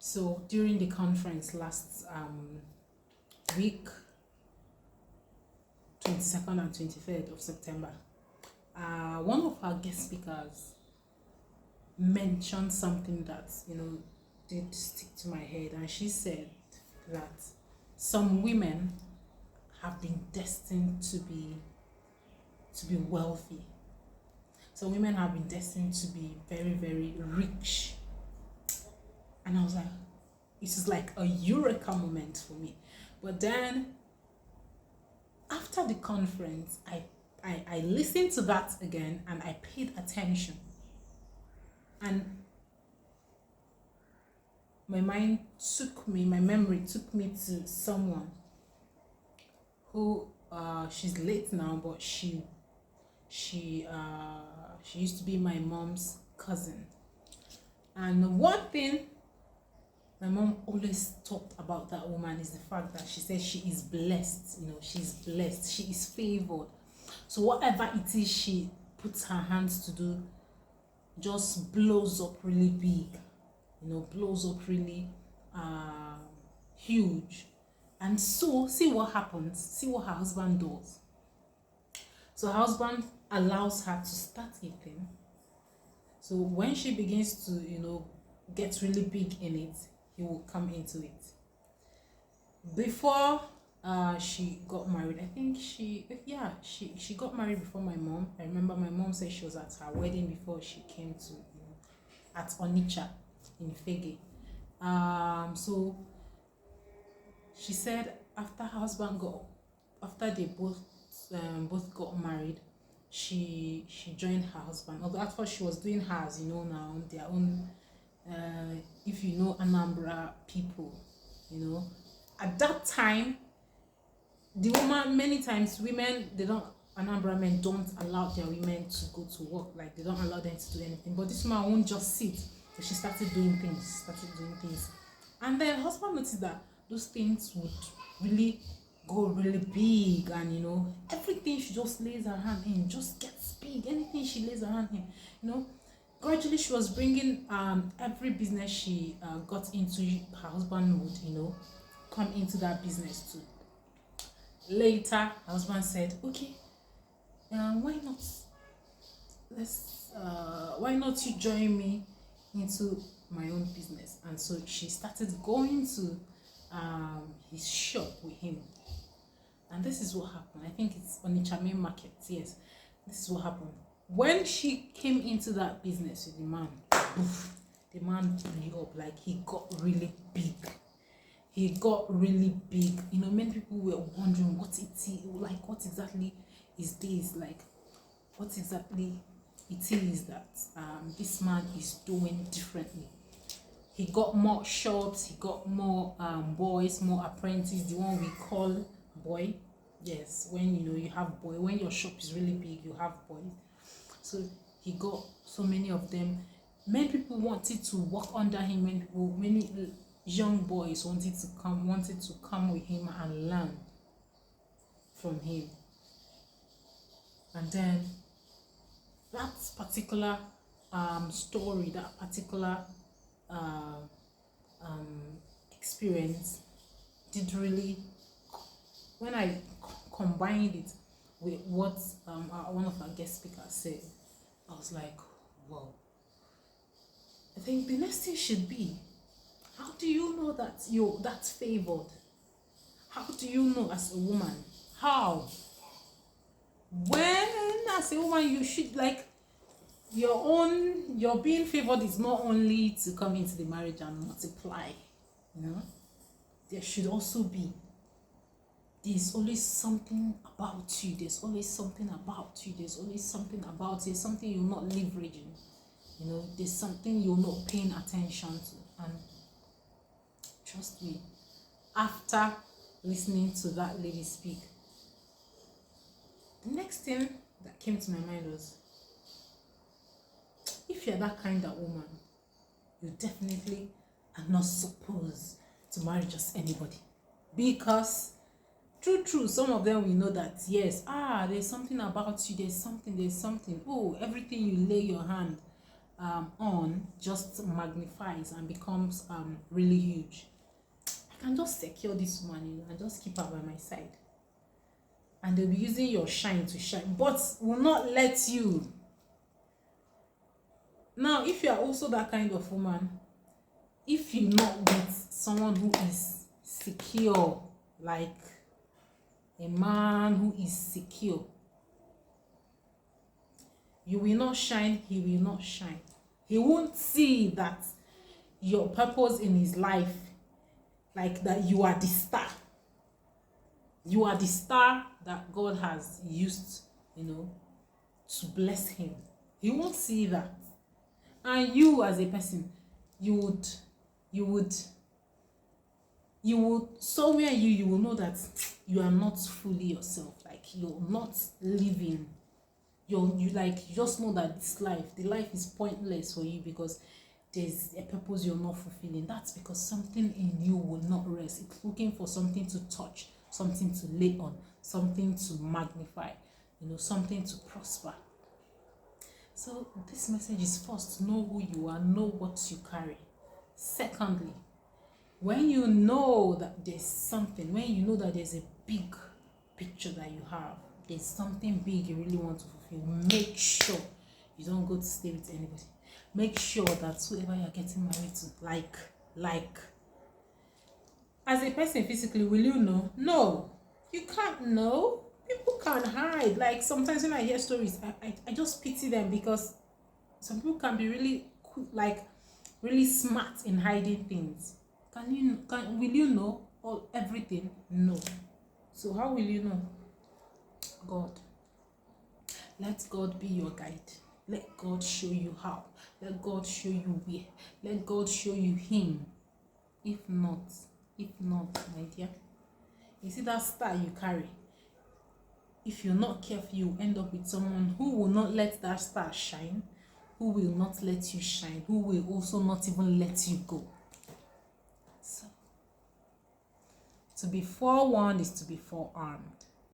So during the conference last week, 22nd and 23rd of September, one of our guest speakers mentioned something that did stick to my head, and she said that some women have been destined to be wealthy. So women have been destined to be very, very rich. And I was like, it is like a eureka moment for me. But then after the conference, I listened to that again and I paid attention. And my memory took me to someone who she's late now, but she used to be my mom's cousin. And one thing my mom always talked about that woman is the fact that she says she is blessed. She's blessed, she is favored. So whatever it is she puts her hands to do just blows up really big, blows up really huge. And so see what happens, see what her husband does. So her husband allows her to start a thing. So when she begins to get really big in it, he will come into it. Before she got married, I think she got married before my mom. I remember my mom said she was at her wedding before she came to at Onitsha in Fege. So she said after they both got married, she joined her husband. Although at first she was doing hers, now their own. If you know Anambra people, at that time, the woman, many times Anambra men don't allow their women to go to work, like they don't allow them to do anything. But this woman won't just sit. So she started doing things. And then husband noticed that those things would really go really big, and everything she just lays her hand in just gets big. Anything she lays her hand in, gradually she was bringing every business she got into, her husband would come into that business too. Later her husband said, okay, why not you join me into my own business? And so she started going to his shop with him. And this is what happened. I think it's Onitsha Main Market. Yes, this is what happened. When she came into that business with the man, the man blew up. Like, he got really big. Many people were wondering what exactly is this? Like, what exactly it is that this man is doing differently. He got more shops, he got more boys, more apprentices, the one we call boy. Yes, when you have boy, when your shop is really big, you have boys. So he got so many of them. Many people wanted to work under him. Many young boys wanted to come with him and learn from him. And then that particular story, that particular experience did really, when I combined it with what one of our guest speakers said, I was like, wow. I think the next thing should be, how do you know that that's favored? How do you know as a woman? How? When as a woman you should, like, your being favored is not only to come into the marriage and multiply, there should also be, there's always something about you, there's something you're not leveraging, there's something you're not paying attention to. And trust me, after listening to that lady speak, the next thing that came to my mind was, if you're that kind of woman, you definitely are not supposed to marry just anybody. Because true, some of them we know that, yes, there's something about you, there's something. Oh, everything you lay your hand on just magnifies and becomes really huge. I can just secure this woman, you know, and just keep her by my side. And they'll be using your shine to shine, but will not let you. Now, if you are also that kind of woman, if you're not with someone who is secure, like a man who is secure, you will not shine, he will not shine. He won't see that your purpose in his life, like that you are the star. You are the star that God has used, you know, to bless him. He won't see that. And you as a person, you would somewhere you will know that you are not fully yourself. Like you're not living. You just know that the life is pointless for you because there's a purpose you're not fulfilling. That's because something in you will not rest. It's looking for something to touch, something to lay on, something to magnify, you know, something to prosper. So this message is first, know who you are, know what you carry. Secondly, when you know that there's something, when you know that there's a big picture that you have, there's something big you really want to fulfill, make sure you don't go to stay with anybody. Make sure that whoever you're getting married to, like, as a person physically, will you know? No, you can't know. People can't hide. Like sometimes when I hear stories, I just pity them because some people can be really really smart in hiding things. Will you know all everything? No. So how will you know? God. Let God be your guide. Let God show you how. Let God show you where. Let God show you him. If not, my dear, you see that star you carry, if you're not careful, you end up with someone who will not let that star shine, who will not let you shine, who will also not even let you go. So, to be forewarned is to be forearmed.